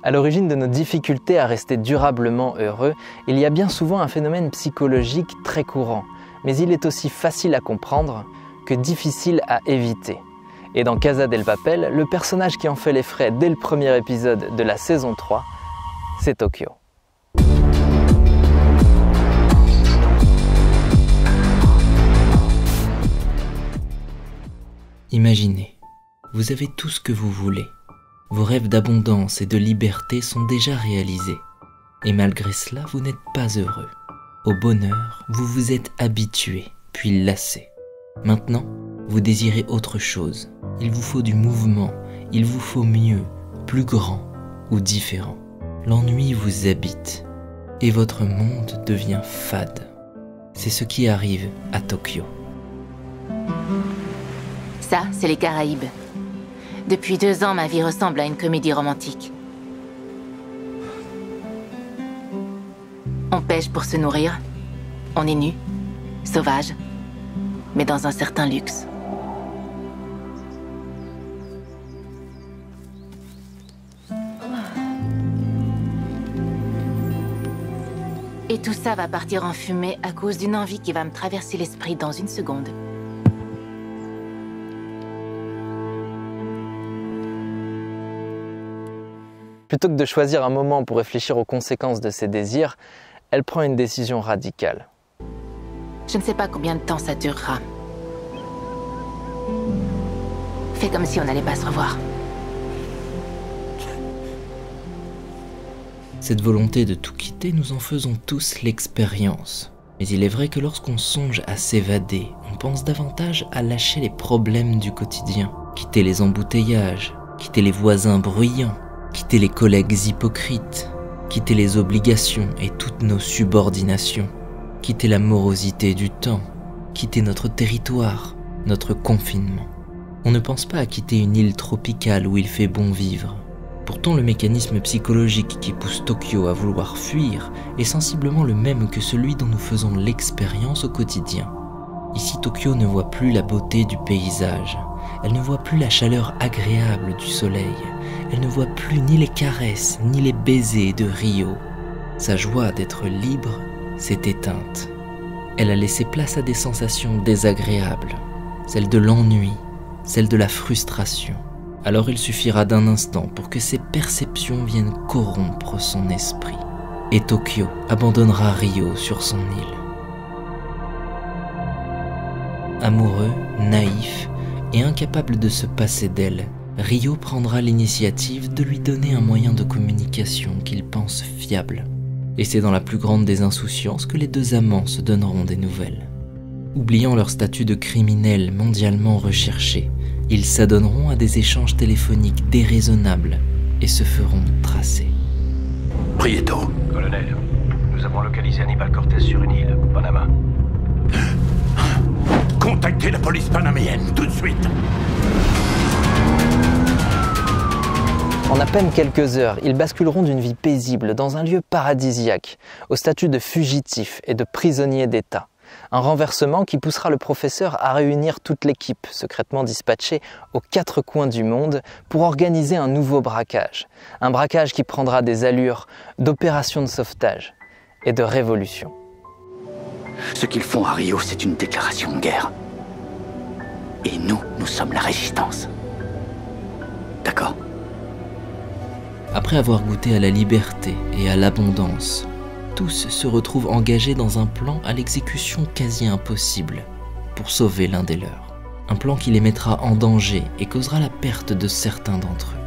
À l'origine de nos difficultés à rester durablement heureux, il y a bien souvent un phénomène psychologique très courant, mais il est aussi facile à comprendre que difficile à éviter. Et dans Casa del Papel, le personnage qui en fait les frais dès le premier épisode de la saison 3, c'est Tokyo. Imaginez, vous avez tout ce que vous voulez. Vos rêves d'abondance et de liberté sont déjà réalisés. Et malgré cela, vous n'êtes pas heureux. Au bonheur, vous vous êtes habitué, puis lassé. Maintenant, vous désirez autre chose. Il vous faut du mouvement, il vous faut mieux, plus grand ou différent. L'ennui vous habite et votre monde devient fade. C'est ce qui arrive à Tokyo. Ça, c'est les Caraïbes. Depuis 2 ans, ma vie ressemble à une comédie romantique. On pêche pour se nourrir. On est nu, sauvage, mais dans un certain luxe. Et tout ça va partir en fumée à cause d'une envie qui va me traverser l'esprit dans une seconde. Plutôt que de choisir un moment pour réfléchir aux conséquences de ses désirs, elle prend une décision radicale. Je ne sais pas combien de temps ça durera. Fais comme si on n'allait pas se revoir. Cette volonté de tout quitter, nous en faisons tous l'expérience. Mais il est vrai que lorsqu'on songe à s'évader, on pense davantage à lâcher les problèmes du quotidien. Quitter les embouteillages, quitter les voisins bruyants, quitter les collègues hypocrites, quitter les obligations et toutes nos subordinations, quitter la morosité du temps, quitter notre territoire, notre confinement. On ne pense pas à quitter une île tropicale où il fait bon vivre. Pourtant, le mécanisme psychologique qui pousse Tokyo à vouloir fuir est sensiblement le même que celui dont nous faisons l'expérience au quotidien. Ici, Tokyo ne voit plus la beauté du paysage, elle ne voit plus la chaleur agréable du soleil, elle ne voit plus ni les caresses ni les baisers de Rio. Sa joie d'être libre s'est éteinte. Elle a laissé place à des sensations désagréables, celles de l'ennui, celles de la frustration. Alors il suffira d'un instant pour que ces perceptions viennent corrompre son esprit. Et Tokyo abandonnera Rio sur son île. Amoureux, naïf et incapable de se passer d'elle, Rio prendra l'initiative de lui donner un moyen de communication qu'il pense fiable. Et c'est dans la plus grande des insouciances que les 2 amants se donneront des nouvelles. Oubliant leur statut de criminels mondialement recherchés, ils s'adonneront à des échanges téléphoniques déraisonnables et se feront tracer. Prieto. Colonel, nous avons localisé Hannibal Cortez sur une île, Panama. Contactez la police panaméenne, tout de suite. En à peine quelques heures, ils basculeront d'une vie paisible dans un lieu paradisiaque, au statut de fugitifs et de prisonniers d'État. Un renversement qui poussera le professeur à réunir toute l'équipe, secrètement dispatchée aux 4 coins du monde, pour organiser un nouveau braquage. Un braquage qui prendra des allures d'opération de sauvetage et de révolution. Ce qu'ils font à Rio, c'est une déclaration de guerre. Et nous, nous sommes la résistance. D'accord? Après avoir goûté à la liberté et à l'abondance, tous se retrouvent engagés dans un plan à l'exécution quasi impossible pour sauver l'un des leurs. Un plan qui les mettra en danger et causera la perte de certains d'entre eux.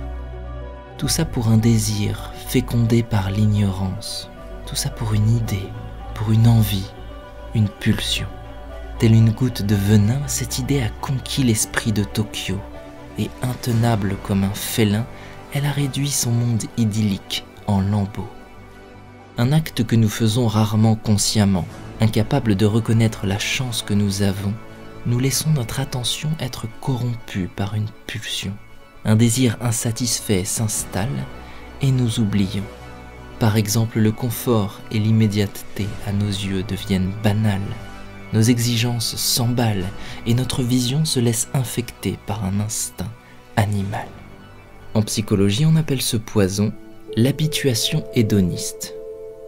Tout ça pour un désir fécondé par l'ignorance. Tout ça pour une idée, pour une envie, une pulsion. Telle une goutte de venin, cette idée a conquis l'esprit de Tokyo et intenable comme un félin, elle a réduit son monde idyllique en lambeaux. Un acte que nous faisons rarement consciemment, incapables de reconnaître la chance que nous avons, nous laissons notre attention être corrompue par une pulsion. Un désir insatisfait s'installe et nous oublions. Par exemple, le confort et l'immédiateté à nos yeux deviennent banals. Nos exigences s'emballent et notre vision se laisse infecter par un instinct animal. En psychologie, on appelle ce poison l'habituation hédoniste.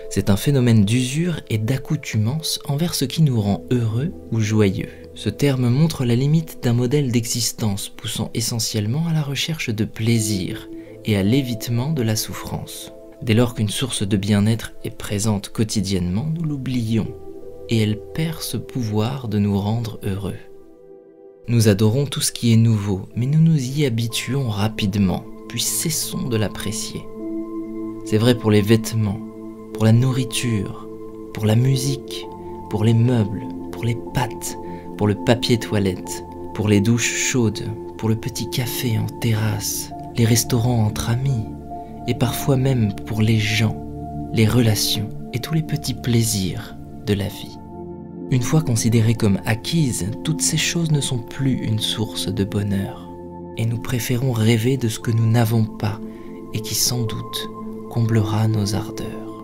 C'est un phénomène d'usure et d'accoutumance envers ce qui nous rend heureux ou joyeux. Ce terme montre la limite d'un modèle d'existence poussant essentiellement à la recherche de plaisir et à l'évitement de la souffrance. Dès lors qu'une source de bien-être est présente quotidiennement, nous l'oublions et elle perd ce pouvoir de nous rendre heureux. Nous adorons tout ce qui est nouveau, mais nous nous y habituons rapidement, puis cessons de l'apprécier. C'est vrai pour les vêtements, pour la nourriture, pour la musique, pour les meubles, pour les pâtes, pour le papier toilette, pour les douches chaudes, pour le petit café en terrasse, les restaurants entre amis, et parfois même pour les gens, les relations et tous les petits plaisirs de la vie. Une fois considérées comme acquises, toutes ces choses ne sont plus une source de bonheur, et nous préférons rêver de ce que nous n'avons pas et qui sans doute comblera nos ardeurs.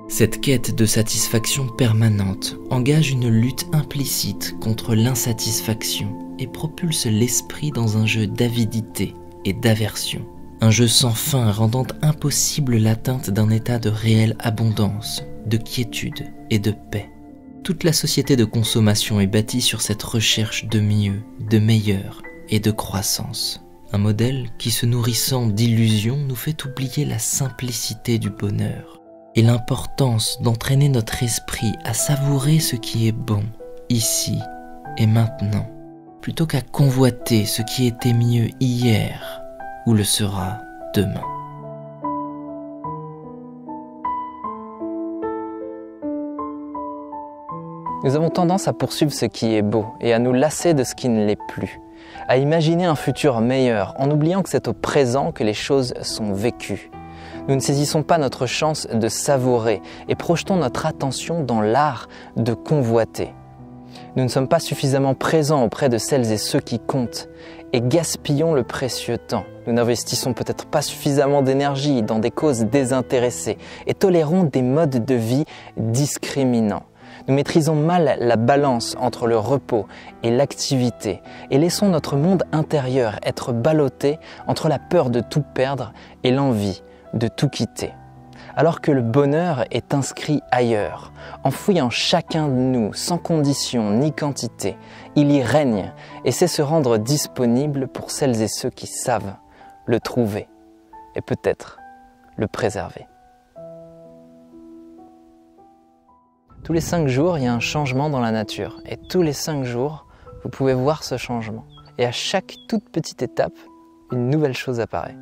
Cette quête de satisfaction permanente engage une lutte implicite contre l'insatisfaction et propulse l'esprit dans un jeu d'avidité et d'aversion. Un jeu sans fin rendant impossible l'atteinte d'un état de réelle abondance, de quiétude et de paix. Toute la société de consommation est bâtie sur cette recherche de mieux, de meilleur et de croissance. Un modèle qui, se nourrissant d'illusions, nous fait oublier la simplicité du bonheur et l'importance d'entraîner notre esprit à savourer ce qui est bon, ici et maintenant, plutôt qu'à convoiter ce qui était mieux hier ou le sera demain. Nous avons tendance à poursuivre ce qui est beau et à nous lasser de ce qui ne l'est plus, à imaginer un futur meilleur en oubliant que c'est au présent que les choses sont vécues. Nous ne saisissons pas notre chance de savourer et projetons notre attention dans l'art de convoiter. Nous ne sommes pas suffisamment présents auprès de celles et ceux qui comptent et gaspillons le précieux temps. Nous n'investissons peut-être pas suffisamment d'énergie dans des causes désintéressées et tolérons des modes de vie discriminants. Nous maîtrisons mal la balance entre le repos et l'activité et laissons notre monde intérieur être ballotté entre la peur de tout perdre et l'envie de tout quitter. Alors que le bonheur est inscrit ailleurs, enfoui en chacun de nous, sans condition ni quantité, il y règne et sait se rendre disponible pour celles et ceux qui savent le trouver et peut-être le préserver. Tous les 5 jours, il y a un changement dans la nature et tous les 5 jours, vous pouvez voir ce changement. Et à chaque toute petite étape, une nouvelle chose apparaît.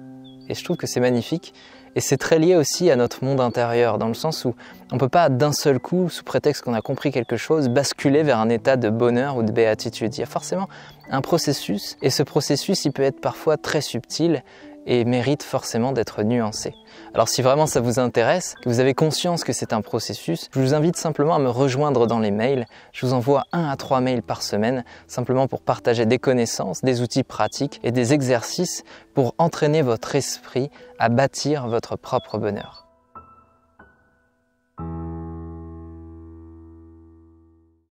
Et je trouve que c'est magnifique. Et c'est très lié aussi à notre monde intérieur, dans le sens où on ne peut pas d'un seul coup, sous prétexte qu'on a compris quelque chose, basculer vers un état de bonheur ou de béatitude. Il y a forcément un processus, et ce processus, il peut être parfois très subtil et mérite forcément d'être nuancé. Alors si vraiment ça vous intéresse, que vous avez conscience que c'est un processus, je vous invite simplement à me rejoindre dans les mails. Je vous envoie 1 à 3 mails par semaine, simplement pour partager des connaissances, des outils pratiques et des exercices pour entraîner votre esprit à bâtir votre propre bonheur.